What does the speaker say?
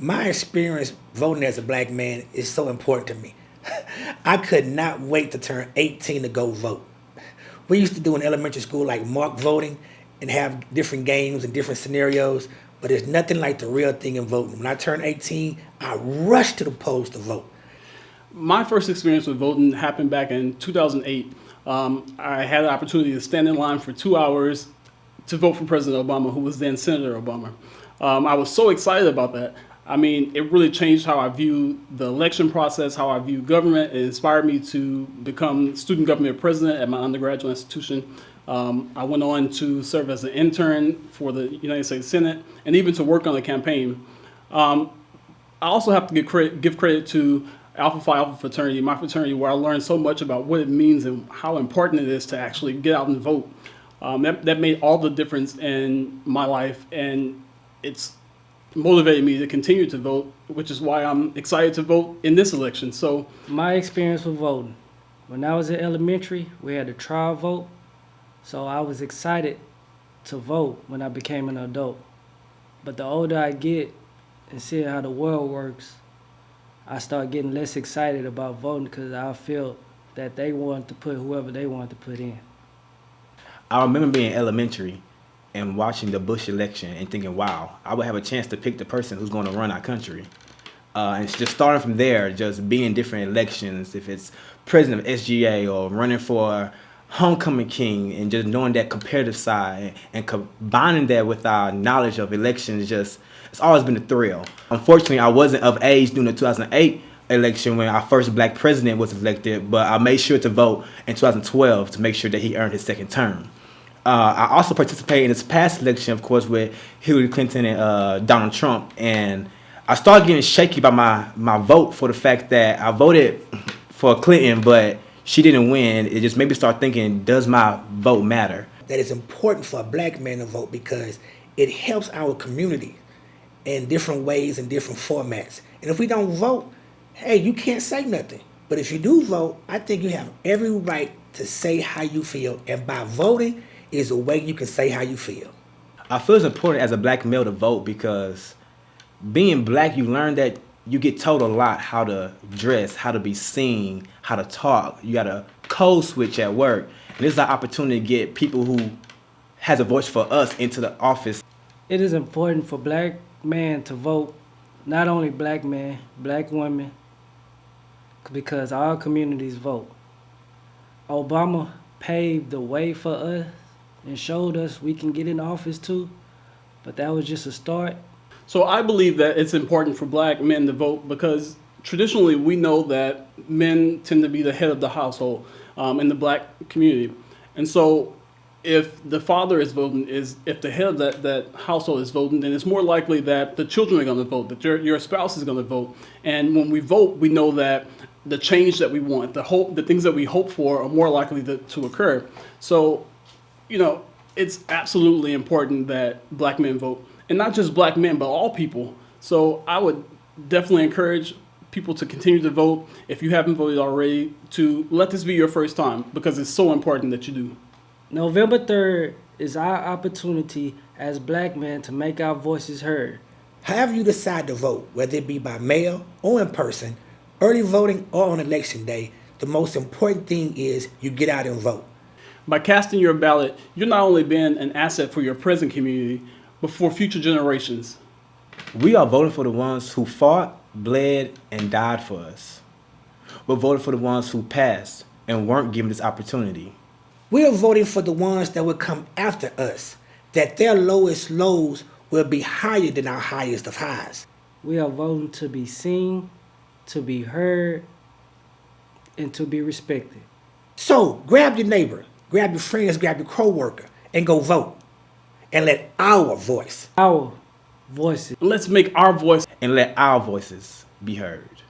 My experience voting as a black man is so important to me. I could not wait to turn 18 to go vote. We used to do in elementary school like mock voting and have different games and different scenarios, but there's nothing like the real thing in voting. When I turned 18, I rushed to the polls to vote. My first experience with voting happened back in 2008. I had the opportunity to stand in line for 2 hours to vote for President Obama, who was then Senator Obama. I was so excited about that. I mean, it really changed how I view the election process, how I view government. It inspired me to become student government president at my undergraduate institution. I went on to serve as an intern for the United States Senate and even to work on the campaign. I also have to give credit to Alpha Phi Alpha fraternity, my fraternity, where I learned so much about what it means and how important it is to actually get out and vote. That made all the difference in my life, and it's motivated me to continue to vote, which is why I'm excited to vote in this election. So my experience with voting, when I was in elementary, we had a trial vote, so I was excited to vote when I became an adult. But the older I get and seeing how the world works, I start getting less excited about voting because I feel that they want to put whoever they want to put in. I remember being elementary and watching the Bush election and thinking, wow, I would have a chance to pick the person who's going to run our country. And it's just starting from there, just being different elections, if it's president of SGA or running for homecoming king, and just knowing that competitive side and combining that with our knowledge of elections, it's always been a thrill. Unfortunately, I wasn't of age during the 2008 election when our first black president was elected, but I made sure to vote in 2012 to make sure that he earned his second term. I also participated in this past election, of course, with Hillary Clinton and Donald Trump, and I started getting shaky by my vote for the fact that I voted for Clinton, but she didn't win. It just made me start thinking, does my vote matter? That it's important for a black man to vote because it helps our community in different ways and different formats. And if we don't vote, hey, you can't say nothing. But if you do vote, I think you have every right to say how you feel, and by voting is a way you can say how you feel. I feel it's important as a black male to vote because being black, you learn that you get told a lot how to dress, how to be seen, how to talk. You got to code switch at work. And this is an opportunity to get people who has a voice for us into the office. It is important for black men to vote, not only black men, black women, because our communities vote. Obama paved the way for us and showed us we can get in office too, but that was just a start. So I believe that it's important for black men to vote because traditionally we know that men tend to be the head of the household in the black community. And so if the father is voting, if the head of that household is voting, then it's more likely that the children are going to vote, that your spouse is going to vote. And when we vote, we know that the change that we want, the things that we hope for are more likely to occur. So, it's absolutely important that black men vote. And not just black men, but all people. So I would definitely encourage people to continue to vote. If you haven't voted already, to let this be your first time because it's so important that you do. November 3rd is our opportunity as black men to make our voices heard. However you decide to vote, whether it be by mail or in person, early voting or on election day, the most important thing is you get out and vote. By casting your ballot, you're not only being an asset for your present community, but for future generations. We are voting for the ones who fought, bled, and died for us. We're voting for the ones who passed and weren't given this opportunity. We are voting for the ones that will come after us, that their lowest lows will be higher than our highest of highs. We are voting to be seen, to be heard, and to be respected. So grab your neighbor, grab your friends, grab your co-worker, and go vote. And let our voices. Our voices. Let's make our voice. And let our voices be heard.